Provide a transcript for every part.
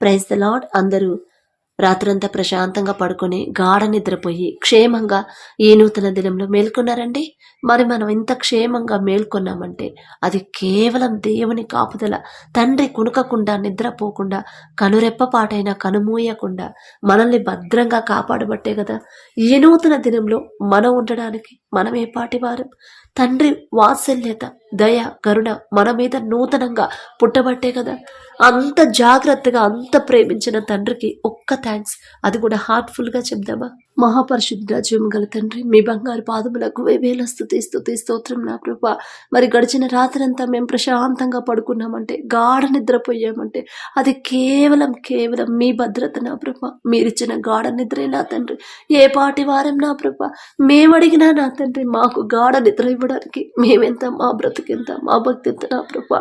Praise the lord. అందరూ రాత్రంతా ప్రశాంతంగా పడుకొని గాఢ నిద్రపోయి క్షేమంగా ఈ నూతన దినంలో మేల్కొన్నారండి. మరి మనం ఇంత క్షేమంగా మేల్కొన్నామంటే అది కేవలం దేవుని కాపుదల. తండ్రి కునుకకుండా నిద్రపోకుండా కనురెప్పపాటైనా కనుమూయకుండా మనల్ని భద్రంగా కాపాడబట్టే కదా ఈ నూతన దినంలో మనం ఉండడానికి. మనం ఏ పాటి వారం? తండ్రి వాత్సల్యత, దయ, కరుణ మన మీద నూతనంగా పుట్టబట్టే కదా. అంత జాగ్రత్తగా అంత ప్రేమించిన తండ్రికి ఒక్క థ్యాంక్స్, అది కూడా హార్ట్ఫుల్గా చెప్దామా? మహాపరిశుద్ధ జీవం గల తండ్రి, మీ బంగారు పాదములకు వేవేల స్తుతి స్తోత్రం నా కృప. మరి గడిచిన రాత్రంతా మేము ప్రశాంతంగా పడుకున్నామంటే, గాఢ నిద్రపోయామంటే అది కేవలం మీ భద్రత నా ప్రభ. మీరిచ్చిన గాఢ నిద్రే నా తండ్రి. ఏ పాటి వారం నా ప్రభ మేమడిగినా నా తండ్రి మాకు గాఢ నిద్ర ఇవ్వడానికి మేమెంత, మా బ్రతికెంత, మా భక్తి ఎంత నా ప్రభ.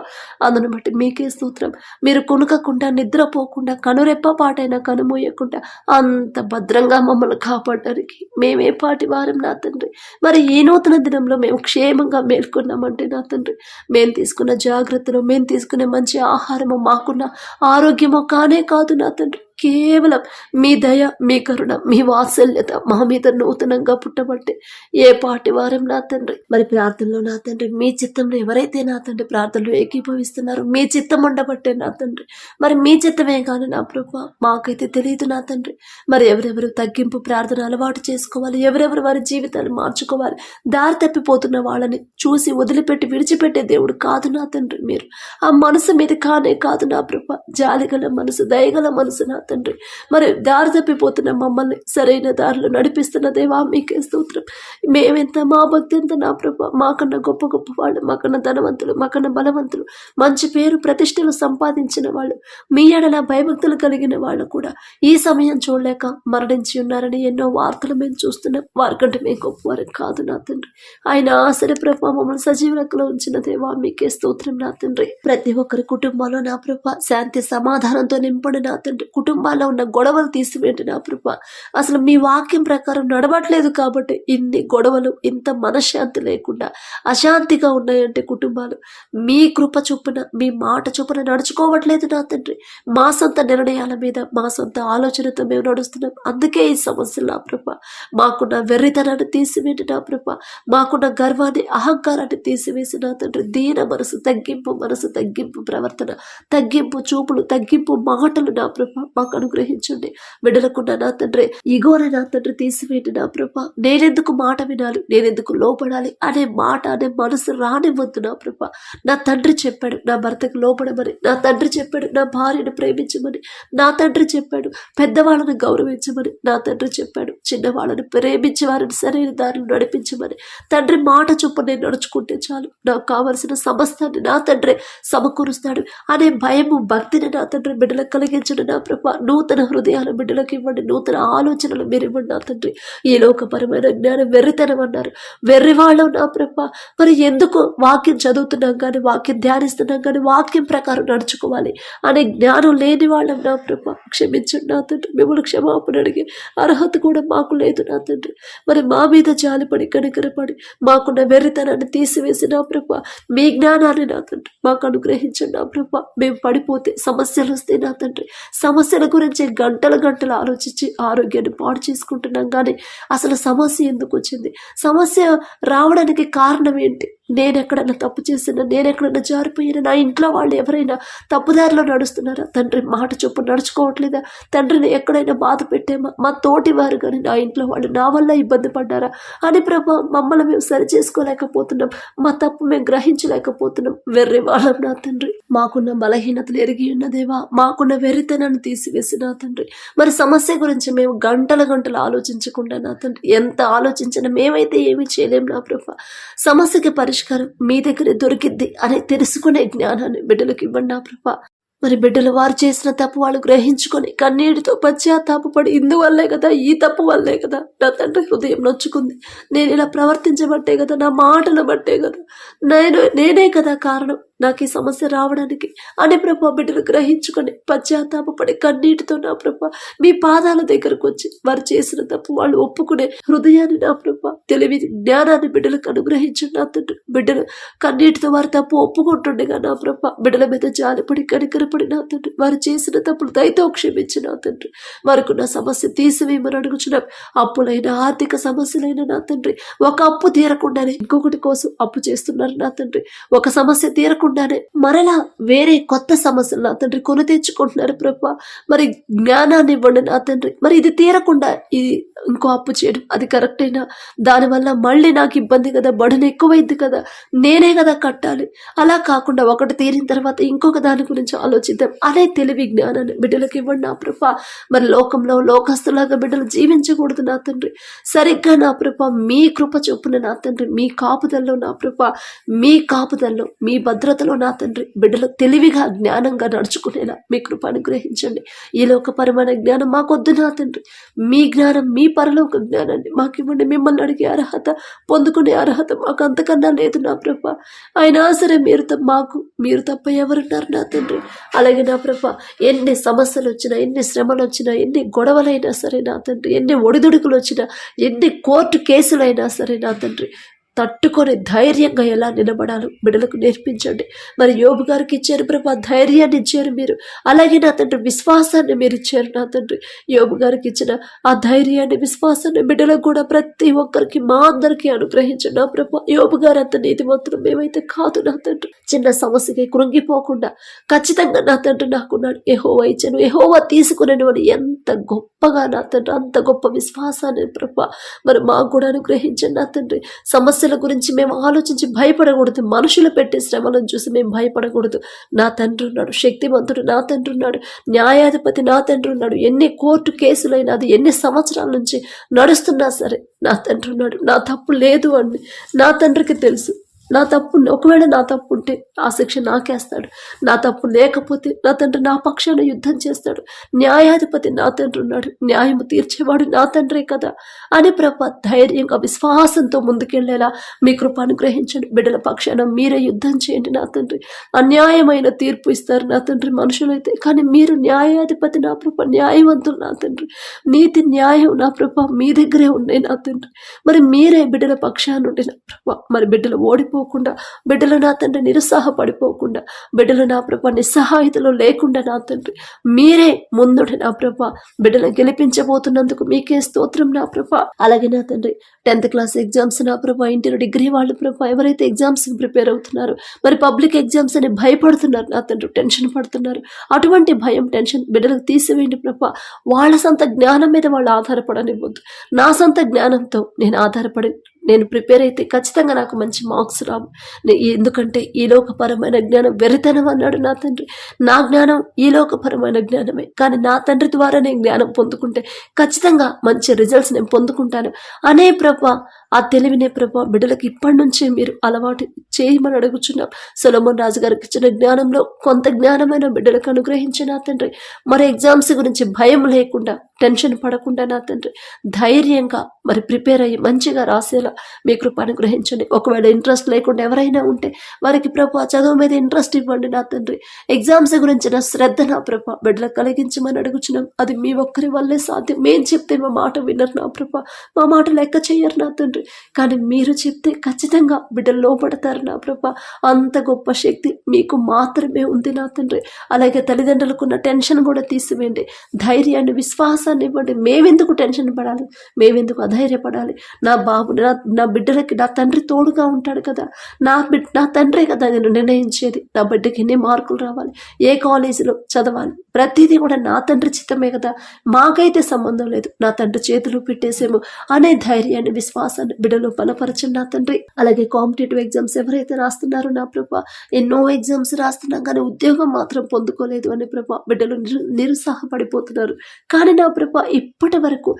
అందును బట్టి మీకే స్తోత్రం. మీరు కొనుకకుండా నిద్రపోకుండా కనురెప్పపాటైనా కనుమూయకుండా అంత భద్రంగా మమ్మల్ని కాపాడడానికి మేమే పాటి వారం నా తండ్రి. మరి ఈ నూతన దినంలో మేము క్షేమంగా మేల్కొన్నామంటే నా తండ్రి, మేము తీసుకున్న జాగ్రత్తలు, మేము తీసుకునే మంచి ఆహారము, మాకున్న ఆరోగ్యము కానే కాదు నా తండ్రి. కేవలం మీ దయ, మీ కరుణ, మీ వాత్సల్యత మా మీద నూతనంగా పుట్టబట్టే ఏ పాటి వారం నా తండ్రి. మరి ప్రార్థనలో నా తండ్రి, మీ చిత్తంలో ఎవరైతే నా తండ్రి ప్రార్థనలో ఏకీభవిస్తున్నారో మీ చిత్తం ఉండబట్టే నా తండ్రి. మరి మీ చిత్తమే కానీ నా ప్రభు మాకైతే తెలియదు నా తండ్రి. మరి ఎవరెవరు తగ్గింపు ప్రార్థన అలవాటు చేసుకోవాలి, ఎవరెవరు వారి జీవితాలు మార్చుకోవాలి, దారి తప్పిపోతున్న వాళ్ళని చూసి వదిలిపెట్టి విడిచిపెట్టే దేవుడు కాదు నా తండ్రి. మీరు ఆ మనసు మీద కానే కాదు నా ప్రభు, జాలిగల మనసు, దయగల మనసు నా తండ్రి. మరి దారి తప్పిపోతున్న మమ్మల్ని సరైన దారిలో నడిపిస్తున్న దేవా మీకే స్తోత్రం. మేమెంత, మా భక్తి ఎంత నా ప్రభు. మాకన్నా గొప్ప వాళ్ళు, మాకన్నా ధనవంతులు, మాకన్నా బలవంతులు, మంచి పేరు ప్రతిష్టలు సంపాదించిన వాళ్ళు, మీ ఎడల భయభక్తులు కలిగిన వాళ్ళు కూడా ఈ సమయం చూడలేక మరణించి ఉన్నారని ఎన్నో వార్తలు మేము చూస్తున్నాం. వారికంటే మేము గొప్పవారు కాదు నా తండ్రి. ఆయన ఆశ్చర్య ప్రభావ మమ్మల్ని సజీవులకులో ఉంచిన దేవా మీకే స్తోత్రం నా తండ్రి. ప్రతి ఒక్కరి కుటుంబాల్లో నా ప్రభ శాంతి సమాధానంతో నింపడి నా తండ్రి. కుటుంబాల్లో ఉన్న గొడవలు తీసివేయండి నా ప్రభ. అసలు మీ వాక్యం ప్రకారం నడవట్లేదు కాబట్టి ఇన్ని గొడవలు, ఇంత మనశ్శాంతి లేకుండా అశాంతిగా ఉన్నాయంటే కుటుంబాలు మీ కృప చొప్పున, మీ మాట చొప్పున నడుచుకోవట్లేదు నా తండ్రి. మా సొంత నిర్ణయాల మీద, మా సొంత ఆలోచనతో మేము నడుస్తున్నాం. అందుకే ఈ సమస్యలు నా ప్రభ. మాకున్న వెర్రితనాన్ని తీసివేయండి నా ప్రభ. మాకున్న గర్వాన్ని, అహంకారాన్ని తీసివేసి నా తండ్రి దీన మనసు, తగ్గింపు ప్రవర్తన, తగ్గింపు చూపులు, తగ్గింపు మాటలు నా ప్రభ మాకు అనుగ్రహించండి. బిడ్డలకున్న నా తండ్రి ఇగోని నా తండ్రి తీసివేయండి నా ప్రభ. నేనెందుకు మాట వినాలి, నేనెందుకు లోపడాలి అనే మాట, అనే మనసు రానివ్వద్దు నా ప్రభ. నా తండ్రి చెప్పాడు నా భర్తకు లోపడమని, నా తండ్రి చెప్పాడు నా భార్యను ప్రేమించమని, నా తండ్రి చెప్పాడు పెద్దవాళ్ళని గౌరవించమని, నా తండ్రి చెప్పాడు చిన్నవాళ్ళని ప్రేమించి వారిని సరైన దారిని నడిపించమని. తండ్రి మాట చొప్పున నేను నడుచుకుంటే చాలు, నాకు కావలసిన సమస్తాన్ని నా తండ్రి సమకూరుస్తాడు అనే భయము, భక్తిని నా తండ్రి బిడ్డలకు కలిగించండి నా ప్రభ. నూతన హృదయాల బిడ్డలకు ఇవ్వండి, నూతన ఆలోచనలు మీరు ఇవ్వండి నా తండ్రి. ఈ లోకపరమైన జ్ఞానం వెర్రితనం అన్నారు, వెర్రివాళ్ళం నా ప్రభ. మరి ఎందుకు వాక్యం చదువుతున్నాం కానీ, వాక్యం ధ్యానిస్తున్నాం కానీ, వాక్యం ప్రకారం నడుచుకోవాలి అనే జ్ఞానం లేని వాళ్ళం నా ప్రభ. క్షమించండి నా తండ్రి. మిమ్మల్ని క్షమాపణ అడిగే అర్హత కూడా మాకు లేదు నా తండ్రి. మరి మా మీద జాలిపడి, కనికరపడి మాకున్న వెర్రితనాన్ని తీసివేసి నా ప్రభ మీ జ్ఞానాన్ని నా తండ్రి మాకు అనుగ్రహించండి నా ప్రభ. మేము పడిపోతే, సమస్యలు వస్తే నా తండ్రి, సమస్యల గురించి గంటలు ఆలోచించి ఆరోగ్యాన్ని పాడు చేసుకుంటున్నాం కానీ అసలు సమస్య ఎందుకు వచ్చింది, సమస్య రావడానికి కారణం ఏంటి, నేను ఎక్కడైనా తప్పు చేసినా, నేను ఎక్కడైనా జారిపోయినా, నా ఇంట్లో వాళ్ళు ఎవరైనా తప్పుదారిలో నడుస్తున్నారా తండ్రి, మాట చొప్పు నడుచుకోవట్లేదా తండ్రిని, ఎక్కడైనా బాధ పెట్టామా, మా తోటి వారు కానీ నా ఇంట్లో వాళ్ళు నా వల్ల ఇబ్బంది పడ్డారా అని ప్రభా మమ్మల్ని మేము సరి చేసుకోలేకపోతున్నాం, మా తప్పు మేము గ్రహించలేకపోతున్నాం. వెర్రి వాళ్ళం నా తండ్రి. మాకున్న బలహీనతలు ఎరిగి ఉన్నదేవా, మాకున్న వెర్రితనాన్ని తీసివేసి నా తండ్రి. మరి సమస్య గురించి మేము గంటలు ఆలోచించకుండా నా తండ్రి, ఎంత ఆలోచించినా మేమైతే ఏమీ చేయలేం నా ప్రభా. సమస్యకి పరిష్కారం మీ దగ్గరే దొరికిద్ది అని తెలుసుకునే జ్ఞానాన్ని బిడ్డలకు ఇవ్వండి నా ప్రభా. మరి బిడ్డలు వారు చేసిన తప్పు వాళ్ళు గ్రహించుకొని కన్నీటితో పశ్చాత్తాపపడి, ఇందువల్లే కదా, ఈ తప్పు వల్లే కదా నా తండ్రి హృదయం నొచ్చుకుంది, నేను ఇలా ప్రవర్తించబట్టే కదా, నా మాటలు బట్టే కదా, నేనే కదా కారణం, నాకు ఈ సమస్య రావడానికి అని ప్రభా బిడ్డలు గ్రహించుకొని పశ్చాత్తాపడి కన్నీటితో నా ప్రభా మీ పాదాల దగ్గరకు వచ్చి వారు చేసిన తప్పు వాళ్ళు ఒప్పుకునే హృదయాన్ని నా ప్రభా తెలివి జ్ఞానాన్ని బిడ్డలకు అనుగ్రహించు నా తండ్రి. బిడ్డలు కన్నీటితో వారి తప్పు ఒప్పుకుంటుండగా నా ప్రభా బిడ్డల మీద జాలిపడి కనికరపడి నా తండ్రి వారు చేసిన తప్పులు దయతో క్షమించి నా తండ్రి వారికి నా సమస్య తీసివేయమని అడుగుచున్నాం. అప్పులైన ఆర్థిక సమస్యలైన నా తండ్రి ఒక అప్పు తీరకుండానే ఇంకొకటి కోసం అప్పు చేస్తున్నారు నా తండ్రి. ఒక సమస్య తీరకుండానే మరలా వేరే కొత్త సమస్యలు నా తండ్రి కొని తెచ్చుకుంటున్నారు ప్రభా. మరి జ్ఞానాన్ని ఇవ్వండి నా తండ్రి. మరి ఇది తీరకుండా ఇది ఇంకో అప్పు చేయడం అది కరెక్టేనా? దానివల్ల మళ్ళీ నాకు ఇబ్బంది కదా, బడును ఎక్కువైంది కదా, నేనే కదా కట్టాలి. అలా కాకుండా ఒకటి తీరిన తర్వాత ఇంకొక దాని గురించి ఆలోచిద్దాం అనే తెలివి జ్ఞానాన్ని బిడ్డలకు ఇవ్వండి నా ప్రభా. మరి లోకంలో లోకస్తులాగా బిడ్డలు జీవించకూడదు నా తండ్రి. సరిగ్గా నా ప్రభా మీ కృప చొప్పున నా తండ్రి మీ కాపుదల్లో నా ప్రభా మీ కాపుదల్లో మీ భద్రతలో నా తండ్రి బిడ్డలు తెలివిగా జ్ఞానంగా నడుచుకునేలా మీ కృప అనుగ్రహించండి. ఈ లోకపరమైన జ్ఞానం మాకొద్దు నా తండ్రి. మీ జ్ఞానం మీ పరలోక జ్ఞానాన్ని మాకు ఇవ్వండి. మిమ్మల్ని అడిగే అర్హత పొందుకునే అర్హత మాకు అంతకన్నా లేదు నా ప్రభా. అయినా సరే మీరు తప్ప ఎవరున్నారు నా తండ్రి. అలాగే నా ప్రభా ఎన్ని సమస్యలు వచ్చినా ఎన్ని శ్రమలు వచ్చినా ఎన్ని గొడవలైనా సరే నా తండ్రి ఎన్ని ఒడిదుడుకులు వచ్చినా ఎన్ని కోర్టు కేసులైనా సరే నా తండ్రి తట్టుకొని ధైర్యంగా ఎలా నిలబడాలో బిడ్డలకు నేర్పించండి. మరి యోబు గారికి ఇచ్చారు ప్రభా ధైర్యాన్ని ఇచ్చారు మీరు. అలాగే నా తండ్రి విశ్వాసాన్ని మీరు ఇచ్చారు నా తండ్రి. యోబు గారికి ఇచ్చిన ఆ ధైర్యాన్ని విశ్వాసాన్ని బిడ్డలకు కూడా ప్రతి ఒక్కరికి మా అందరికీ అనుగ్రహించండి నా ప్రభా. యోబు గారు అంత నీతివంతులు మేమైతే కాదు నా తండ్రి. చిన్న సమస్యకి కృంగిపోకుండా ఖచ్చితంగా నా తండ్రి నాకున్నాడు యెహోవా ఇచ్చాను యెహోవా తీసుకునేను అని ఎంత గొప్పగా నా తండ్రి అంత గొప్ప విశ్వాసాన్ని ప్రభా మరి మాకు కూడా అనుగ్రహించండి నా తండ్రి. సమస్యల గురించి మేము ఆలోచించి భయపడకూడదు. మనుషులు పెట్టే శ్రమలను చూసి మేము భయపడకూడదు. నా తండ్రి ఉన్నాడు, శక్తివంతుడు నా తండ్రి ఉన్నాడు, న్యాయాధిపతి నా తండ్రి ఉన్నాడు. ఎన్ని కోర్టు కేసులైనా అది ఎన్ని సంవత్సరాల నుంచి నడుస్తున్నా సరే నా తండ్రి ఉన్నాడు. నా తప్పు లేదు అని నా తండ్రికి తెలుసు. ఒకవేళ నా తప్పు ఉంటే ఆ శిక్ష నాకేస్తాడు. నా తప్పు లేకపోతే నా తండ్రి నా పక్షాన యుద్ధం చేస్తాడు. న్యాయాధిపతి నా తండ్రి ఉన్నాడు, న్యాయము తీర్చేవాడు నా తండ్రే కదా అని ప్రభా ధైర్యంగా విశ్వాసంతో ముందుకెళ్లేలా మీ కృప అనుగ్రహించండి. బిడ్డల పక్షాన మీరే యుద్ధం చేయండి నా తండ్రి. అన్యాయమైన తీర్పు ఇస్తారు నా తండ్రి మనుషులైతే, కానీ మీరు న్యాయాధిపతి నా ప్రభా, న్యాయవంతులు నా తండ్రి. నీతి న్యాయం నా ప్రభా మీ దగ్గరే ఉన్నాయి నా తండ్రి. మరి మీరే బిడ్డల పక్షాన ఉండి నా ప్రభా మరి బిడ్డలు ఓడిపోకుండా బిడ్డలు నా తండ్రి నిరుత్సాహపడిపోకుండా బిడ్డలు నా ప్రభా నిస్సహాయతలో లేకుండా నా తండ్రి మీరే ముందుండి నా ప్రభా బిడ్డలు గెలిపించబోతున్నందుకు మీకే స్తోత్రం నా ప్రభా. అలాగే నా తండ్రి 10th క్లాస్ ఎగ్జామ్స్ నా ప్రభా, ఇంటర్ డిగ్రీ వాళ్ళు ప్రభా ఎవరైతే ఎగ్జామ్స్ ప్రిపేర్ అవుతున్నారో మరి పబ్లిక్ ఎగ్జామ్స్ అని భయపడుతున్నారు నా తండ్రి, టెన్షన్ పడుతున్నారు. అటువంటి భయం టెన్షన్ బిడ్డలకు తీసివేయండి ప్రభా. వాళ్ళ సొంత జ్ఞానం మీద వాళ్ళు ఆధారపడనివ్వద్దు. నా సొంత జ్ఞానంతో నేను ఆధారపడి నేను ప్రిపేర్ అయితే ఖచ్చితంగా నాకు మంచి మార్క్స్ రావు. ఎందుకంటే ఈ లోకపరమైన జ్ఞానం వెరితనం అన్నాడు నా తండ్రి. నా జ్ఞానం ఈ లోకపరమైన జ్ఞానమే, కానీ నా తండ్రి ద్వారా నేను జ్ఞానం పొందుకుంటే ఖచ్చితంగా మంచి రిజల్ట్స్ నేను పొందుకుంటాను అనే ప్రభా ఆ తెలివినే ప్రభా బిడ్డలకు ఇప్పటి నుంచే మీరు అలవాటు చేయమని అడుగుచున్నాం. సొలొమోన్ రాజు గారికి ఇచ్చిన జ్ఞానంలో కొంత జ్ఞానమైన బిడ్డలకు అనుగ్రహించిన నా తండ్రి మరి ఎగ్జామ్స్ గురించి భయం లేకుండా టెన్షన్ పడకుండా నా తండ్రి ధైర్యంగా మరి ప్రిపేర్ అయ్యి మంచిగా రాసేలా మీ కృప అనుగ్రహించండి. ఒకవేళ ఇంట్రెస్ట్ లేకుండా ఎవరైనా ఉంటే వారికి ప్రభా చదువు మీద ఇంట్రెస్ట్ ఇవ్వండి నా తండ్రి. ఎగ్జామ్స్ గురించిన శ్రద్ధ నా ప్రభా బిడ్డలకు కలిగించమని అడుగుచున్నాం. అది మీ ఒక్కరి వల్లే సాధ్యం. మేము చెప్తే మా మాట వినరు నా ప్రభా, మా మాట లెక్క చేయరు నా తండ్రి, కానీ మీరు చెప్తే ఖచ్చితంగా బిడ్డలు లోపడతారు నా ప్రభా. అంత గొప్ప శక్తి మీకు మాత్రమే ఉంది నా తండ్రి. అలాగే తల్లిదండ్రులకున్న టెన్షన్ కూడా తీసివేయండి, ధైర్యాన్ని విశ్వాసాన్ని ఇవ్వండి. మేమెందుకు టెన్షన్ పడాలి, మేమెందుకు అధైర్యపడాలి? నా బాబు నా బిడ్డలకి నా తండ్రి తోడుగా ఉంటాడు కదా, నా తండ్రే కదా నేను నిర్ణయించేది. నా బిడ్డకి ఎన్ని మార్కులు రావాలి, ఏ కాలేజీలో చదవాలి, ప్రతిదీ కూడా నా తండ్రి చిత్తమే కదా, మాకైతే సంబంధం లేదు, నా తండ్రి చేతులు పెట్టేసేమో అనే ధైర్యాన్ని విశ్వాసాన్ని బిడ్డలో బలపరచండి నా తండ్రి. అలాగే కాంపిటేటివ్ ఎగ్జామ్స్ ఎవరైతే రాస్తున్నారో నా ప్రభా ఎన్నో ఎగ్జామ్స్ రాస్తున్నాం కానీ ఉద్యోగం మాత్రం పొందుకోలేదు అని ప్రభా బిడ్డలు నిరుత్సాహపడిపోతున్నారు. కానీ నా ప్రభా ఇప్పటి వరకు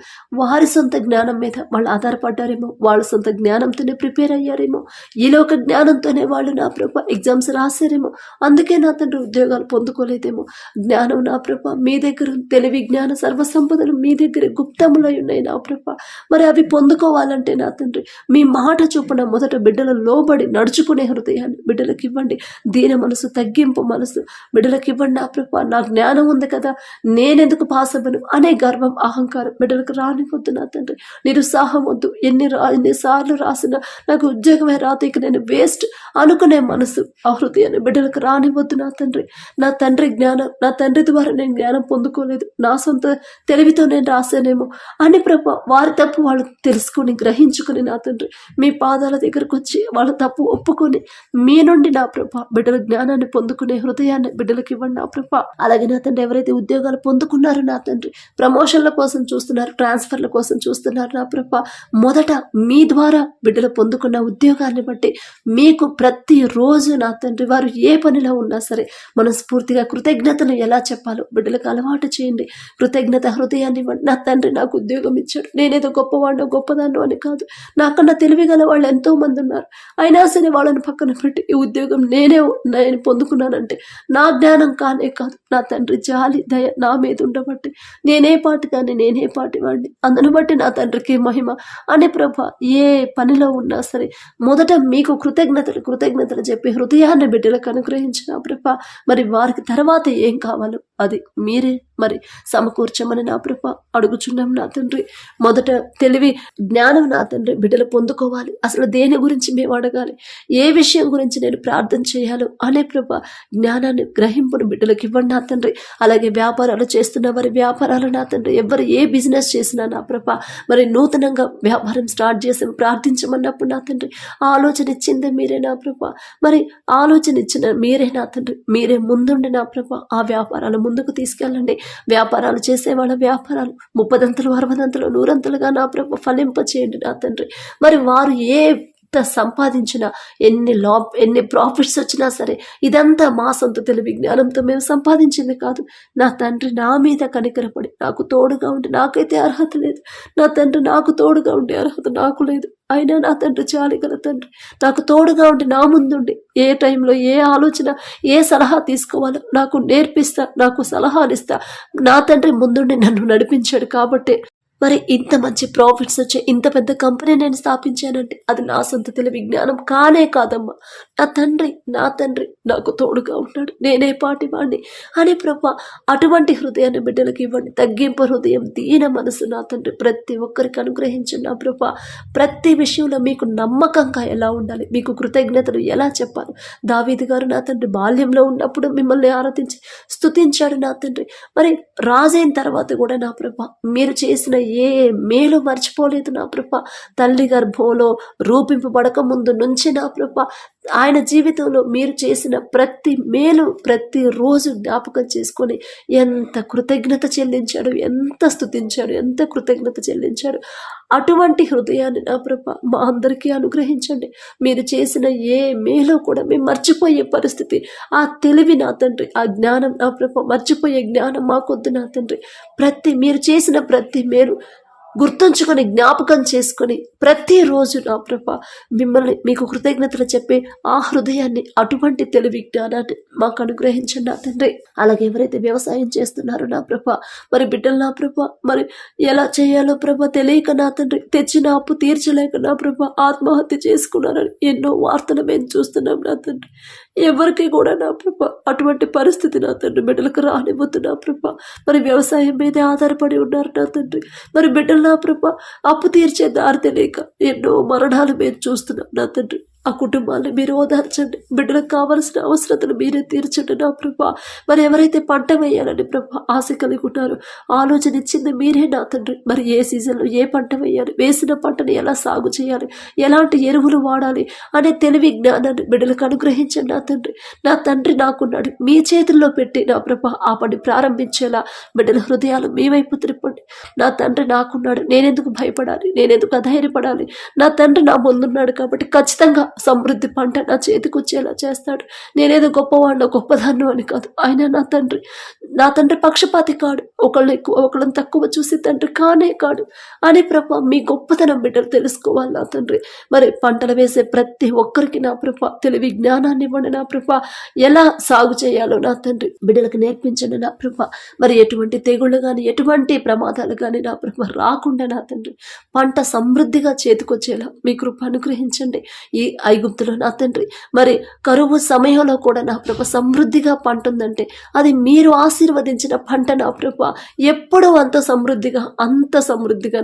వారి సొంత జ్ఞానం మీద వాళ్ళు ఆధారపడ్డారేమో, వాళ్ళ సొంత జ్ఞానంతోనే ప్రిపేర్ అయ్యారేమో, ఈ లోక జ్ఞానంతోనే వాళ్ళు నా ప్రభా ఎగ్జామ్స్ రాశారేమో, అందుకే నా తండ్రి ఉద్యోగాలు పొందుకోలేదేమో. జ్ఞానం నా ప్రభా మీ దగ్గర, తెలివి జ్ఞాన సర్వసంపదలు మీ దగ్గర గుప్తములై ఉన్నాయి నా ప్రభా. మరి అవి పొందుకోవాలంటే నా తండ్రి మీ మాట చొప్పున మొదట బిడ్డల లోబడి నడుచుకునే హృదయాన్ని బిడ్డలకు ఇవ్వండి. దీన మనసు, తగ్గింపు మనసు బిడ్డలకు ఇవ్వండి నా ప్రభా. నా జ్ఞానం ఉంది కదా, నేనెందుకు పాస్ అవ్వను అనే గర్వం, అహంకారం బిడ్డలకు రానివద్దు నా తండ్రి. నిరుత్సాహం వద్దు. ఎన్నిసార్లు రాసినా నాకు ఉద్యోగమే రాదు, ఇక నేను వేస్ట్ అనుకునే మనసు, ఆ హృదయాన్ని బిడ్డలకు రానివద్దు నా తండ్రి. నా తండ్రి జ్ఞానం, నా తండ్రి ద్వారా నేను జ్ఞానం పొందుకోలేదు, నా సొంత తెలివితో నేను రాసానేమో అని ప్రభా వారి తప్పు వాళ్ళు తెలుసుకుని గ్రహించుకుని నా తండ్రి మీ పాదాల దగ్గరకు వచ్చి వాళ్ళ తప్పు ఒప్పుకొని మీ నుండి నా ప్రభా బిడ్డల జ్ఞానాన్ని పొందుకునే హృదయాన్ని బిడ్డలకు ఇవ్వండి నా ప్రభా. అలాగే నా తండ్రి ఎవరైతే ఉద్యోగాలు పొందుకున్నారో నా తండ్రి, ప్రమోషన్ల కోసం చూస్తున్నారు, ట్రాన్స్ఫర్ల కోసం చూస్తున్నారు నా ప్రభా, మొదట మీ ద్వారా బిడ్డలు పొందుకున్న ఉద్యోగాన్ని బట్టి మీకు ప్రతిరోజు నా తండ్రి వారు ఏ పనిలో ఉన్నా సరే మనస్ఫూర్తిగా కృతజ్ఞతను ఎలా చెప్పాలో బిడ్డలకు అలవాటు చేయండి. కృతజ్ఞత హృదయాన్ని ఇవ్వండి. నా తండ్రి నాకు ఉద్యోగం ఇచ్చాడు, నేనేదో గొప్పవాడినో గొప్పదాన్నో అని కాదు, నాకన్నా తెలివి గల వాళ్ళు ఎంతో మంది ఉన్నారు, అయినా సరే వాళ్ళని పక్కన పెట్టి ఈ ఉద్యోగం నేను పొందుకున్నానంటే నా జ్ఞానం కానే కాదు, నా తండ్రి జాలి దయ నా మీద ఉండబట్టి నేనే పాటి కానీ నేనే పాటి వాడిని, అందును బట్టి నా తండ్రికి మహిమ అని ప్రభా ఏ పనిలో ఉన్నా సరే మొదట మీకు కృతజ్ఞతలు చెప్పి హృదయాన్ని బిడ్డలకు అనుగ్రహించిన ప్రభా. మరి వారికి తర్వాత ఏం కావాలో అది మీరే మరి సమకూర్చమని నా ప్రభా అడుగుచున్నాం నా తండ్రి. మొదట తెలివి జ్ఞానం నా తండ్రి బిడ్డలు పొందుకోవాలి. అసలు దేని గురించి మేము అడగాలి, ఏ విషయం గురించి నేను ప్రార్థన చేయాలో అనే ప్రభా జ్ఞానాన్ని గ్రహింపును బిడ్డలకు ఇవ్వండి నా తండ్రి. అలాగే వ్యాపారాలు చేస్తున్న వారి వ్యాపారాలు నా తండ్రి, ఎవరు ఏ బిజినెస్ చేసినా నా ప్రభా మరి నూతనంగా వ్యాపారం స్టార్ట్ చేసి ప్రార్థించమన్నప్పుడు నా తండ్రి ఆలోచన ఇచ్చిందే మీరే నా ప్రభా. మరి ఆలోచన ఇచ్చిన మీరే నా తండ్రి, మీరే ముందుండి నా ప్రభా ఆ వ్యాపారాలు ముందుకు తీసుకెళ్ళండి. వ్యాపారాలు చేసే వాళ్ళ వ్యాపారాలు 30 60 100 నా ప్రభా ఫలింప చేయండి నా తండ్రి. మరి వారు సంపాదించిన ఎన్ని ప్రాఫిట్స్ వచ్చినా సరే ఇదంతా మా సొంత తెలివి జ్ఞానంతో మేము సంపాదించింది కాదు నా తండ్రి. నా మీద కనికరపడి నాకు తోడుగా ఉండి, నాకైతే అర్హత లేదు నా తండ్రి, నాకు తోడుగా ఉండే అర్హత నాకు లేదు, అయినా నా తండ్రి చాలి గల తండ్రి నాకు తోడుగా ఉండి నా ముందుండి ఏ టైంలో ఏ ఆలోచన ఏ సలహా తీసుకోవాలో నాకు నేర్పిస్తా, నాకు సలహాలు ఇస్తా నా తండ్రి ముందుండి నన్ను నడిపించాడు. కాబట్టి మరి ఇంత మంచి ప్రాఫిట్స్ వచ్చే ఇంత పెద్ద కంపెనీ నేను స్థాపించానంటే అది నా సొంత తెలివి జ్ఞానం కానే కాదమ్మా. నా తండ్రి నాకు తోడుగా ఉన్నాడు, నేనే పాటి వాడిని అని ప్రభా అటువంటి హృదయాన్ని బిడ్డలకు ఇవ్వండి. తగ్గింపు హృదయం, దీన మనసు నా తండ్రి ప్రతి ఒక్కరికి అనుగ్రహించండి నా ప్రభా. ప్రతి విషయంలో మీకు నమ్మకంగా ఎలా ఉండాలి, మీకు కృతజ్ఞతలు ఎలా చెప్పాలి. దావీదు గారు నా తండ్రి బాల్యంలో ఉన్నప్పుడు మిమ్మల్ని ఆరాధించి స్తుతించాడు నా తండ్రి. మరి రాజైన తర్వాత కూడా నా ప్రభా మీరు చేసిన ఏ మేలు మర్చిపోలేదు నా ప్రభా. తల్లి గర్భంలో రూపింపబడక ముందు నుంచి నా ప్రభా ఆయన జీవితంలో మీరు చేసిన ప్రతి మేలు ప్రతిరోజు జ్ఞాపకం చేసుకొని ఎంత కృతజ్ఞత చెల్లించాడు, ఎంత స్తుతించాడు, ఎంత కృతజ్ఞత చెల్లించాడు. అటువంటి హృదయాన్ని నా ప్రభా మా అందరికీ అనుగ్రహించండి. మీరు చేసిన ఏ మేలో కూడా మేము మర్చిపోయే పరిస్థితి, ఆ తెలివి నా తండ్రి, ఆ జ్ఞానం నా ప్రభా మర్చిపోయే జ్ఞానం మాకొద్దు నా తండ్రి. మీరు చేసిన ప్రతి మేలు గుర్తుంచుకొని జ్ఞాపకం చేసుకొని ప్రతిరోజు నా ప్రభా మిమ్మల్ని మీకు కృతజ్ఞతలు చెప్పే ఆ హృదయాన్ని, అటువంటి తెలివి జ్ఞానాన్ని మాకు అనుగ్రహించండి నా తండ్రి. అలాగే ఎవరైతే వ్యవసాయం చేస్తున్నారో నా ప్రభా మరి బిడ్డలు నా ప్రభా మరి ఎలా చేయాలో ప్రభా తెలియక నా తండ్రి తెచ్చిన అప్పు తీర్చలేక నా ప్రభా ఆత్మహత్య చేసుకున్నారని ఎన్నో వార్తలు మేము చూస్తున్నాం నా తండ్రి. ఎవరికి కూడా నా ప్రభా అటువంటి పరిస్థితి నా తండ్రి బిడ్డలకు రానివ్వద్దు నా ప్రభా. మరి వ్యవసాయం మీదే ఆధారపడి ఉన్నారు నా తండ్రి. మరి బిడ్డలు నా ప్రభా అప్పు తీర్చే దారి తెలియక ఎన్నో మరణాలు మేము చూస్తున్నాం నా తండ్రి. ఆ కుటుంబాన్ని మీరు ఓదార్చండి, బిడ్డలకు కావలసిన అవసరతలు మీరే తీర్చండి నా ప్రభా. మరి ఎవరైతే పంట వేయాలని ప్రభా ఆశ కలిగి ఉన్నారో ఆలోచన ఇచ్చింది మీరే నా తండ్రి. మరి ఏ సీజన్లో ఏ పంట వేయాలి, వేసిన పంటని ఎలా సాగు చేయాలి, ఎలాంటి ఎరువులు వాడాలి అనే తెలివి జ్ఞానాన్ని బిడ్డలకు అనుగ్రహించండి నా తండ్రి. నా తండ్రి నాకున్నాడు, మీ చేతుల్లో పెట్టి నా ప్రభా ఆ పని ప్రారంభించేలా బిడ్డల హృదయాలు మీ వైపు త్రిప్పండి. నా తండ్రి నాకున్నాడు, నేనెందుకు భయపడాలి, నేనెందుకు అధైర్యపడాలి, నా తండ్రి నా ముందున్నాడు కాబట్టి ఖచ్చితంగా సమృద్ధి పంట నా చేతికి వచ్చేలా చేస్తాడు. నేనేదో గొప్పవాడినో గొప్పదాన్నో అని కాదు, ఆయన నా తండ్రి పక్షపాతి కాడు. ఒకళ్ళు ఎక్కువ ఒకళ్ళని తక్కువ చూసి తండ్రి కానే కాడు అని ప్రభా మీ గొప్పతనం బిడ్డలు తెలుసుకోవాలి నా తండ్రి. మరి పంటలు వేసే ప్రతి ఒక్కరికి నా ప్రభా తెలివి జ్ఞానాన్ని ఇవ్వండి నా ప్రభా. ఎలా సాగు చేయాలో నా తండ్రి బిడ్డలకు నేర్పించండి నా ప్రభా. మరి ఎటువంటి తెగుళ్ళు కానీ ఎటువంటి ప్రమాదాలు కానీ నా ప్రభా రాకుండా నా తండ్రి పంట సమృద్ధిగా చేతికొచ్చేలా మీ కృప అనుగ్రహించండి. ఈ ఐగుప్తులో నా తండ్రి మరి కరువు సమయంలో కూడా నా ప్రభ సమృద్ధిగా పంట ఉందంటే అది మీరు ఆశీర్వదించిన పంట నా ప్రభ. ఎప్పుడూ అంత సమృద్ధిగా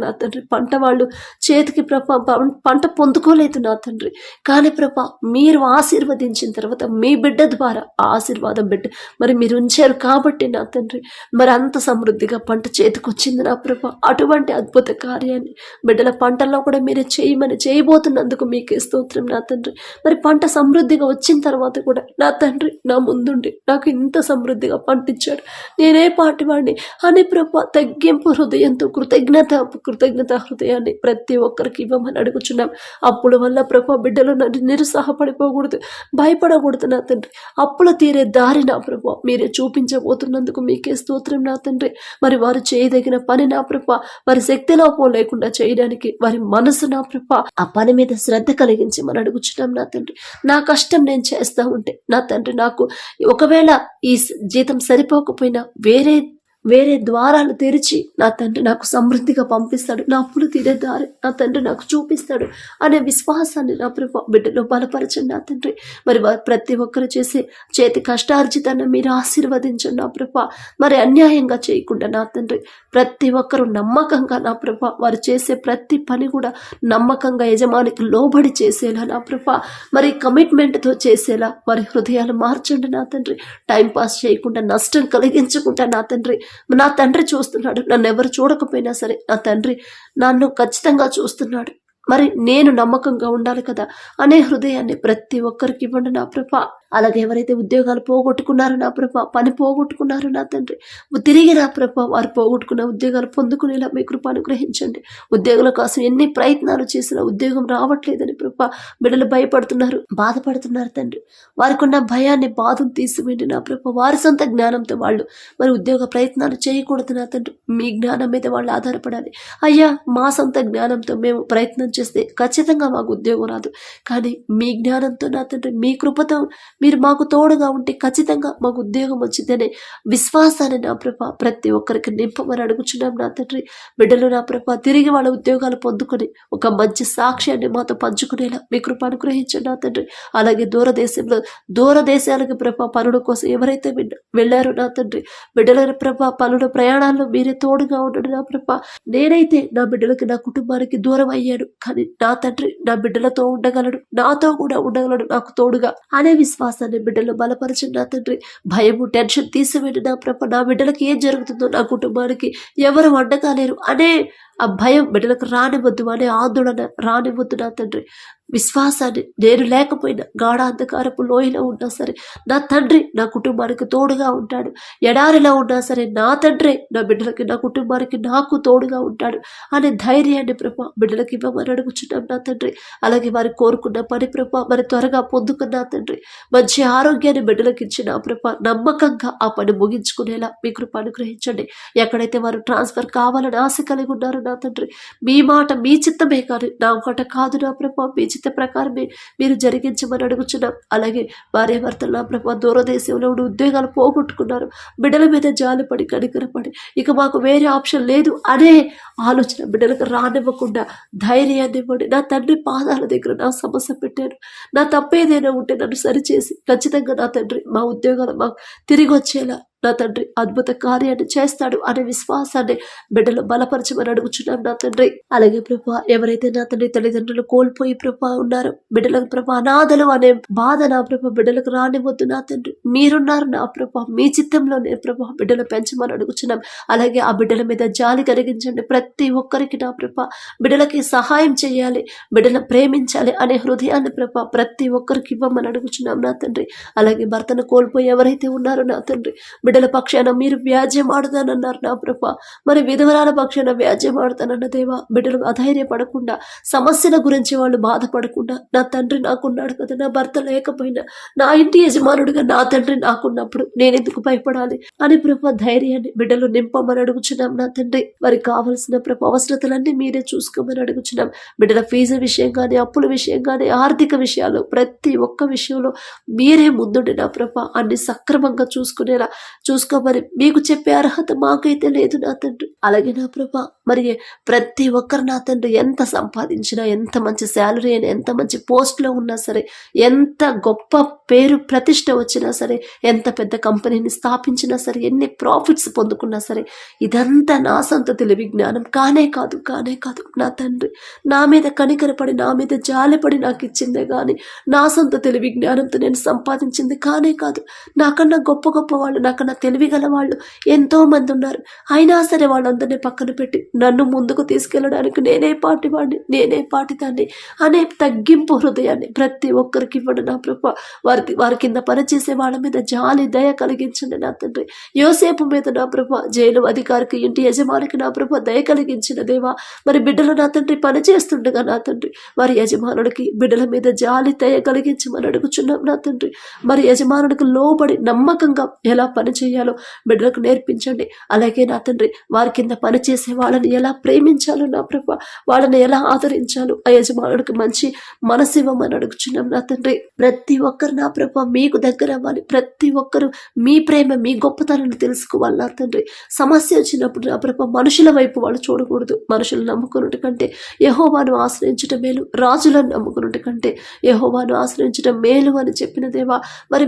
నా తండ్రి పంట వాళ్ళు చేతికి పంట పొందుకోలేదు నా తండ్రి. కానీ ప్రభ మీరు ఆశీర్వదించిన తర్వాత మీ బిడ్డ ద్వారా ఆ ఆశీర్వాదం బిడ్డ మరి మీరు ఉంచారు కాబట్టి నా తండ్రి మరి అంత సమృద్ధిగా పంట చేతికొచ్చింది నా ప్రభ. అటువంటి అద్భుత కార్యాన్ని బిడ్డల పంటల్లో కూడా మీరే చేయబోతున్నందుకు మీకే స్తోత్రం నా తండ్రి. మరి పంట సమృద్ధిగా వచ్చిన తర్వాత కూడా నా తండ్రి నా ముందుండి నాకు ఇంత సమృద్ధిగా పంటించాడు, నేనే పాటివాడిని అని ప్రభా తగ్గింపు హృదయంతో కృతజ్ఞత హృదయాన్ని ప్రతి ఒక్కరికి ఇవ్వమని అడుగుచున్నాం. అప్పుల వల్ల ప్రభా బిడ్డలు నిరుత్సాహపడిపోకూడదు, భయపడకూడదు నా తండ్రి. అప్పులు తీరే దారి నా ప్రభా మీరే చూపించబోతున్నందుకు మీకే స్తోత్రం నా తండ్రి. మరి వారు చేయదగిన పని నా ప్రభా వారి శక్తి లోపం లేకుండా చేయడానికి వారి మనసు నా ప్రభా ఆ పని మీద శ్రద్ధ కలిగించి మనం అడుగుచున్నాం నా తండ్రి. నా కష్టం నేను చేస్తా ఉంటే నా తండ్రి నాకు ఒకవేళ ఈ జీతం సరిపోకపోయినా వేరే ద్వారాలు తెరిచి నా తండ్రి నాకు సమృద్ధిగా పంపిస్తాడు, నా అప్పులు తీరే దారి నా తండ్రి నాకు చూపిస్తాడు అనే విశ్వాసాన్ని నా ప్రభా బిడ్డలో బలపరచండి నా తండ్రి. మరి ప్రతి ఒక్కరు చేసే చేతి కష్టార్జితాన్ని మీరు ఆశీర్వదించండి నా ప్రభా. మరి అన్యాయంగా చేయకుండా నా తండ్రి ప్రతి ఒక్కరు నమ్మకంగా నా ప్రభా వారు చేసే ప్రతి పని కూడా నమ్మకంగా యజమానికి లోబడి చేసేలా నా ప్రభా మరి కమిట్మెంట్తో చేసేలా వారి హృదయాలు మార్చండి నా తండ్రి. టైంపాస్ చేయకుండా నష్టం కలిగించకుండా నా తండ్రి చూస్తున్నాడు. నన్ను ఎవరు చూడకపోయినా సరే నా తండ్రి నన్ను ఖచ్చితంగా చూస్తున్నాడు. మరి నేను నమ్మకంగా ఉండాలి కదా అనే హృదయాన్ని ప్రతి ఒక్కరికి ఇవ్వండి నా ప్రభా. అలాగే ఎవరైతే ఉద్యోగాలు పోగొట్టుకున్నారో నా ప్రభా, పని పోగొట్టుకున్నారో నా తండ్రి తిరిగి నా ప్రభా వారు పోగొట్టుకున్న ఉద్యోగాలు పొందుకునేలా మీ కృప అనుగ్రహించండి. ఉద్యోగుల కోసం ఎన్ని ప్రయత్నాలు చేసినా ఉద్యోగం రావట్లేదని ప్రభా బిడ్డలు భయపడుతున్నారు, బాధపడుతున్నారు తండ్రి. వారికి ఉన్న భయాన్ని బాధను తీసివేయండి నా ప్రభా. వారి సొంత జ్ఞానంతో వాళ్ళు మరి ఉద్యోగ ప్రయత్నాలు చేయకూడదు నా తండ్రి. మీ జ్ఞానం మీద వాళ్ళు ఆధారపడాలి. అయ్యా మా సొంత జ్ఞానంతో మేము ప్రయత్నం చేస్తే ఖచ్చితంగా మాకు ఉద్యోగం రాదు, కానీ మీ జ్ఞానంతో నా తండ్రి మీ కృపతో మీరు మాకు తోడుగా ఉంటే ఖచ్చితంగా మాకు ఉద్యోగం వచ్చిందనే విశ్వాసాన్ని నా ప్రభ ప్రతి ఒక్కరికి నింపమని అడుగుచున్నాం నా తండ్రి. బిడ్డలు నా ప్రభ తిరిగి వాళ్ళ ఉద్యోగాలు పొందుకొని ఒక మంచి సాక్ష్యాన్ని మాతో పంచుకునేలా మీ కృప అనుగ్రహించండి నా తండ్రి. అలాగే దూర దేశాలకు ప్రభ పనుల కోసం ఎవరైతే వెళ్ళారో నా తండ్రి బిడ్డల ప్రభ పనుల ప్రయాణాల్లో మీరే తోడుగా ఉండడు నా ప్రభ. నేనైతే నా బిడ్డలకి నా కుటుంబానికి దూరం అయ్యాను, కానీ నా తండ్రి నా బిడ్డలతో ఉండగలడు, నాతో కూడా ఉండగలడు నాకు తోడుగా అనే విశ్వాసాన్ని బిడ్డలు బలపరచండి నా తండ్రి. భయము టెన్షన్ తీసివేయండి నా ప్రభ. నా బిడ్డలకి ఏం జరుగుతుందో, నా కుటుంబానికి ఎవరు వండకాలేరు అనే ఆ భయం బిడ్డలకు రానివద్దు, అనే ఆందోళన రానివద్దు నా తండ్రి. విశ్వాసాన్ని నేను లేకపోయినా గాఢ అంధకారపు లోయలో ఉన్నా సరే నా తండ్రి నా కుటుంబానికి తోడుగా ఉంటాడు. ఎడారిలో ఉన్నా సరే నా తండ్రి నా బిడ్డలకి నా కుటుంబానికి నాకు తోడుగా ఉంటాడు అనే ధైర్యాన్ని ప్రభా బిడ్డలకి ఇవ్వమని అడుగుచున్నాం నా తండ్రి. అలాగే వారు కోరుకున్న పని ప్రభా మరి త్వరగా పొందుకున్నా తండ్రి. మంచి ఆరోగ్యాన్ని బిడ్డలకు ఇచ్చిన ప్రభా నమ్మకంగా ఆ పని ముగించుకునేలా మీ కృప అనుగ్రహించండి. ఎక్కడైతే వారు ట్రాన్స్ఫర్ కావాలని ఆశ కలిగి ఉన్నారో నా తండ్రి మీ మాట మీ చిత్తమే కానీ నా మాట కాదు నా ప్రభా, మీ చిత్త ప్రకారమే మీరు జరిగించమని అడుగుచున్నాం. అలాగే భార్యాభర్తలు నా ప్రభా దూరదేశంలో ఉద్యోగాలు పోగొట్టుకున్నారు, బిడ్డల మీద జాలిపడి కనికరపడి ఇక మాకు వేరే ఆప్షన్ లేదు అనే ఆలోచన బిడ్డలకు రానివ్వకుండా ధైర్యాన్ని ఇవ్వండి. నా తండ్రి పాదాల దగ్గర నా సమస్య పెట్టాను, నా తప్పేదైనా ఉంటే నన్ను సరిచేసి ఖచ్చితంగా నా తండ్రి మా ఉద్యోగాలు మాకు తిరిగి వచ్చేలా నా తండ్రి అద్భుత కార్యాన్ని చేస్తాడు అనే విశ్వాసాన్ని బిడ్డలు బలపరచమని అడుగుచున్నాం నా తండ్రి. అలాగే ప్రభా ఎవరైతే నా తండ్రి తల్లిదండ్రులు కోల్పోయి ప్రభా ఉన్నారో బిడ్డలకు ప్రభా అనాథలు అనే బాధ నా ప్రభా బిడ్డలకు రానివద్దు నా తండ్రి. మీరున్నారు నా ప్రభా, మీ చిత్తంలో నేను ప్రభా బిడ్డలు పెంచమని అడుగుచున్నాం. అలాగే ఆ బిడ్డల మీద జాలి కలిగించండి. ప్రతి ఒక్కరికి నా ప్రభా బిడ్డలకి సహాయం చేయాలి, బిడ్డలను ప్రేమించాలి అనే హృదయాన్ని ప్రభా ప్రతి ఒక్కరికి ఇవ్వమని అడుగుచున్నాం నా తండ్రి. అలాగే భర్తను కోల్పోయి ఎవరైతే ఉన్నారో నా తండ్రి బిడ్డల పక్షాన మీరు వ్యాజ్యం ఆడుతానన్నారు నా ప్రభా. మరి విధవరాల పక్షాన వ్యాజ్యం ఆడుతానన్న దేవా, బిడ్డలు అధైర్యపడకుండా, సమస్యల గురించి వాళ్ళు బాధపడకుండా, నా తండ్రి నాకున్నాడు కదా, నా భర్త లేకపోయినా నా ఇంటి యజమానుడిగా నా తండ్రి నాకున్నప్పుడు నేనెందుకు భయపడాలి అని ప్రభా ధైర్యాన్ని బిడ్డలు నింపమని అడుగుచున్నాం నా తండ్రి. వారికి కావలసిన ప్రభు అవసరతలన్నీ మీరే చూసుకోమని అడుగుచున్నాం. బిడ్డల ఫీజు విషయం కానీ, అప్పుల విషయం కానీ, ఆర్థిక విషయాలు ప్రతి ఒక్క విషయంలో మీరే ముందుండి నా ప్రభా అన్ని సక్రమంగా చూసుకోమని మీకు చెప్పే అర్హత మాకైతే లేదు నా తండ్రి. అలాగే నా ప్రభా మరి ప్రతి ఒక్కరు నా తండ్రి ఎంత సంపాదించినా, ఎంత మంచి శాలరీ అయినా, ఎంత మంచి పోస్ట్లో ఉన్నా సరే, ఎంత గొప్ప పేరు ప్రతిష్ట వచ్చినా సరే, ఎంత పెద్ద కంపెనీని స్థాపించినా సరే, ఎన్ని ప్రాఫిట్స్ పొందుకున్నా సరే, ఇదంతా నా సొంత తెలివి జ్ఞానం కానే కాదు నా తండ్రి. నా మీద కనికరపడి, నా మీద జాలిపడి నాకు ఇచ్చిందే కానీ నా సొంత తెలివి జ్ఞానంతో నేను సంపాదించింది కానే కాదు. నాకన్నా గొప్ప గొప్ప వాళ్ళు, నాకన్నా తెలివి గల వాళ్ళు ఎంతో మంది ఉన్నారు. అయినా సరే వాళ్ళందరినీ పక్కన పెట్టి నన్ను ముందుకు తీసుకెళ్ళడానికి నేనే పాటిదాన్ని అనే తగ్గింపు హృదయాన్ని ప్రతి ఒక్కరికి ఇవ్వండి నా ప్రభా. వారి కింద పనిచేసే వాళ్ళ మీద జాలి దయ కలిగించండి నా తండ్రి. యోసేపు మీద నా ప్రభా, జైలు అధికారికి, ఇంటి యజమానికి నా ప్రభా దయ కలిగించిన దేవా, మరి బిడ్డలు నా తండ్రి పని చేస్తుండగా నా తండ్రి వారి యజమానుడికి బిడ్డల మీద జాలి దయ కలిగించమని అడుగుచున్నాం నా తండ్రి. మరి యజమానుడికి లోబడి నమ్మకంగా ఎలా పని చేయాలో బిడ్డలకు నేర్పించండి. అలాగే నా తండ్రి వారి కింద పనిచేసే వాళ్ళని ఎలా ప్రేమించాలో నా ప్రభా, వాళ్ళని ఎలా ఆదరించాలో ఆ యజమానుడికి మంచి మనసు ఇవ్వమని అడుగుచున్నాం నా తండ్రి. ప్రతి ఒక్కరు నా ప్రభా మీకు దగ్గర అవ్వాలి. ప్రతి ఒక్కరు మీ ప్రేమ, మీ గొప్పతనాన్ని తెలుసుకోవాలి నా తండ్రి. సమస్య వచ్చినప్పుడు నా ప్రభా మనుషుల వైపు వాళ్ళు చూడకూడదు. మనుషులను నమ్ముకున్నట్టు కంటే యెహోవాను ఆశ్రయించడం మేలు, రాజులను నమ్ముకున్నట్టు కంటే యెహోవాను ఆశ్రయించడం మేలు అని చెప్పిన దేవా, మరి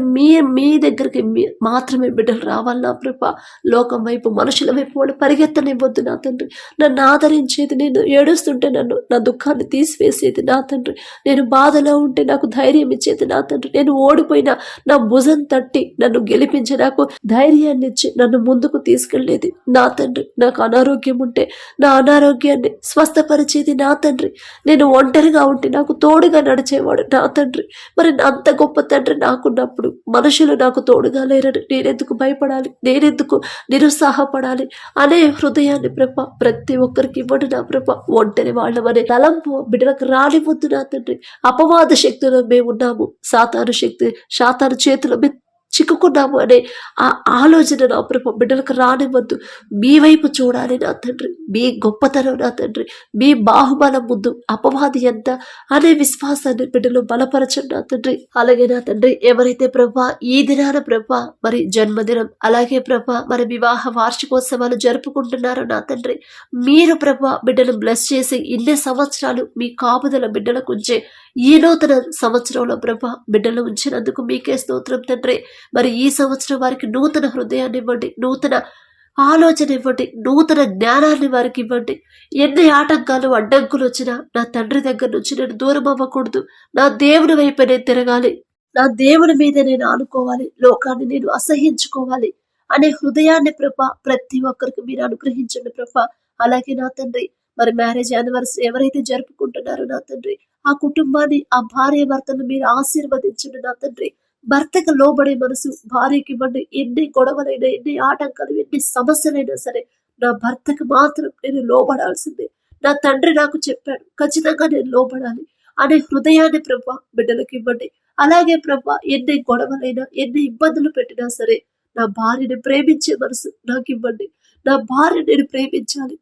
మీ దగ్గరికి మాత్రమే బిడ్డలు రావాలి నా ప్రభా. లోకం వైపు, మనుషుల వైపు వాళ్ళు పరిగెత్తనివ్వద్దు నా తండ్రి. నన్ను ఆదరించేది, నేను ఏడుస్తుంటే నా దుఃఖాన్ని తీసివేసేది నా తండ్రి. నేను బాధలో ఉంటే నాకు ధైర్యం ఇచ్చేది నా తండ్రి. నేను ఓడిపోయినా నా భుజం తట్టి నన్ను గెలిపించి నాకు ధైర్యాన్ని ఇచ్చి నన్ను ముందుకు తీసుకెళ్లేది నా తండ్రి. నాకు అనారోగ్యం ఉంటే నా అనారోగ్యాన్ని స్వస్థపరిచేది నా తండ్రి. నేను ఒంటరిగా ఉంటే నాకు తోడుగా నడిచేవాడు నా తండ్రి. మరి అంత గొప్ప తండ్రి నాకున్నప్పుడు మనుషులు నాకు తోడుగా లేరని నేనెందుకు భయపడాలి, నేనెందుకు నిరుత్సాహపడాలి అనే హృదయాన్ని ప్రభ ప్రతి ఒక్కరికి ఇవ్వడు నా ప్రభ. ఒంటరి వాళ్ళమనే తలంపు బిడ్డలకు రానివద్దు నా తండ్రి. అపవాద శక్తులు మేము ఉన్నాము, సాతాను చేతిలో చిక్కుకున్నాము అనే ఆ ఆలోచన నా ప్రభు బిడ్డలకు రానివ్వద్దు. మీ వైపు చూడాలి నా తండ్రి. మీ గొప్పతనం నా తండ్రి, మీ బాహుబలం ముందు అపవాది ఎంత అనే విశ్వాసాన్ని బిడ్డలు బలపరచండి నా తండ్రి. అలాగే నా తండ్రి ఎవరైతే ప్రభా ఈ దినాన ప్రభా మరి జన్మదినం, అలాగే ప్రభా మరి వివాహ వార్షికోత్సవాలు జరుపుకుంటున్నారో నా తండ్రి, మీరు ప్రభా బిడ్డలు బ్లెస్ చేసి ఇన్ని సంవత్సరాలు మీ కాపుదల బిడ్డలకు ఉంచే ఈ నూతన సంవత్సరంలో ప్రభా బిడ్డలు ఉంచినందుకు మీకే స్తోత్రం తండ్రి. మరి ఈ సంవత్సరం వారికి నూతన హృదయాన్ని ఇవ్వండి, నూతన ఆలోచన ఇవ్వండి, నూతన జ్ఞానాన్ని వారికి ఇవ్వండి. ఎన్ని ఆటంకాలు అడ్డంకులు వచ్చినా నా తండ్రి దగ్గర నుంచి నేను దూరం అవ్వకూడదు. నా దేవుని వైపు నేను తిరగాలి, నా దేవుని మీద నేను ఆనుకోవాలి, లోకాన్ని నేను అసహించుకోవాలి అనే హృదయాన్ని ప్రభా ప్రతి ఒక్కరికి మీరు అనుగ్రహించండి ప్రభా. అలాగే నా తండ్రి మరి మ్యారేజ్ యానివర్సరీ ఎవరైతే జరుపుకుంటున్నారో నా తండ్రి, ఆ కుటుంబాన్ని, ఆ భార్య భర్తను మీరు ఆశీర్వదించండి నా తండ్రి. భర్తకు లోబడే మనసు భార్యకి ఇవ్వండి. ఎన్ని గొడవలైనా, ఎన్ని ఆటంకాలు, ఎన్ని సమస్యలైనా సరే నా భర్తకు మాత్రం నేను లోబడాల్సిందే. నా తండ్రి నాకు చెప్పాడు, ఖచ్చితంగా నేను లోబడాలి అనే హృదయాన్ని ప్రభా బిడ్డలకు ఇవ్వండి. అలాగే ప్రభా ఎన్ని గొడవలైనా, ఎన్ని ఇబ్బందులు పెట్టినా సరే నా భార్యని ప్రేమించే మనసు నాకు ఇవ్వండి. నా భార్య నేను ప్రేమించాలి.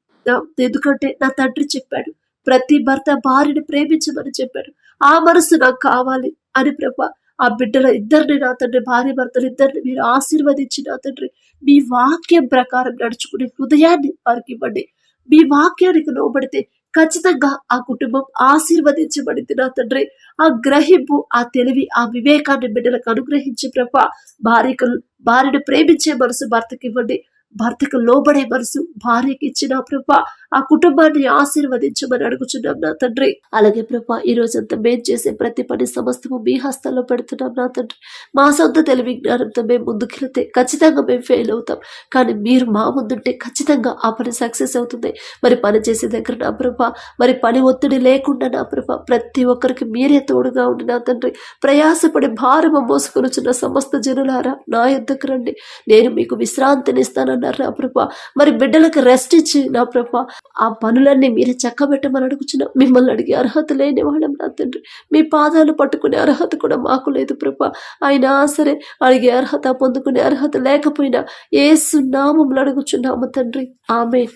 ఎందుకంటే నా తండ్రి చెప్పాడు, ప్రతి భర్త భార్యని ప్రేమించమని చెప్పాడు. ఆ మనసు నాకు కావాలి అని ప్రభా ఆ బిడ్డల ఇద్దరిని నా తండ్రి, భార్య భర్తలు ఇద్దరిని మీరు ఆశీర్వదించి నా తండ్రి మీ వాక్యం ప్రకారం నడుచుకునే హృదయాన్ని వారికి ఇవ్వండి. మీ వాక్యానికి లోబడితే ఖచ్చితంగా ఆ కుటుంబం ఆశీర్వదించబడింది నా తండ్రి. ఆ గ్రహింపు, ఆ తెలివి, ఆ వివేకాన్ని బిడ్డలకు అనుగ్రహించి ప్రభా భార్యను ప్రేమించే మనసు భర్తకి ఇవ్వండి. భర్తకు లోబడే మనసు భార్యకి ఇచ్చిన ప్రభా, ఆ కుటుంబాన్ని ఆశీర్వదించమని అడుగుచున్నాం నా తండ్రి. అలాగే ప్రభా, ఈ రోజంతా మేము చేసే ప్రతి పని సమస్తము మీ హస్తాల్లో పెడుతున్నాం నా తండ్రి. మా సొంత తెలివి జ్ఞానంతో మేము ముందుకెళ్తే ఖచ్చితంగా మేము ఫెయిల్ అవుతాం, కానీ మీరు మా ముందుంటే ఖచ్చితంగా ఆ పని సక్సెస్ అవుతుంది. మరి పని చేసే దగ్గర నా ప్రభా, మరి పని ఒత్తిడి లేకుండా నా ప్రభా, ప్రతి ఒక్కరికి మీరే తోడుగా ఉండి నా తండ్రి. ప్రయాసపడి భారము మోసుకొనుచున్న సమస్త జనులారా నా యొద్దకు రండి, నేను మీకు విశ్రాంతినిస్తానన్నారు నా ప్రభా. మరి బిడ్డలకు రెస్ట్ ఇచ్చి నా ప్రభా, ఆ పనులన్నీ మీరే చక్కబెట్టమని అడుగుచున్నాం. మిమ్మల్ని అడిగే అర్హత లేని వాళ్ళం నా తండ్రి. మీ పాదాలు పట్టుకునే అర్హత కూడా మాకు లేదు ప్రభా. అయినా సరే అడిగే అర్హత, పొందుకునే అర్హత లేకపోయినా యేసు నామములో అడుగుచున్నాము తండ్రి. ఆమేన్.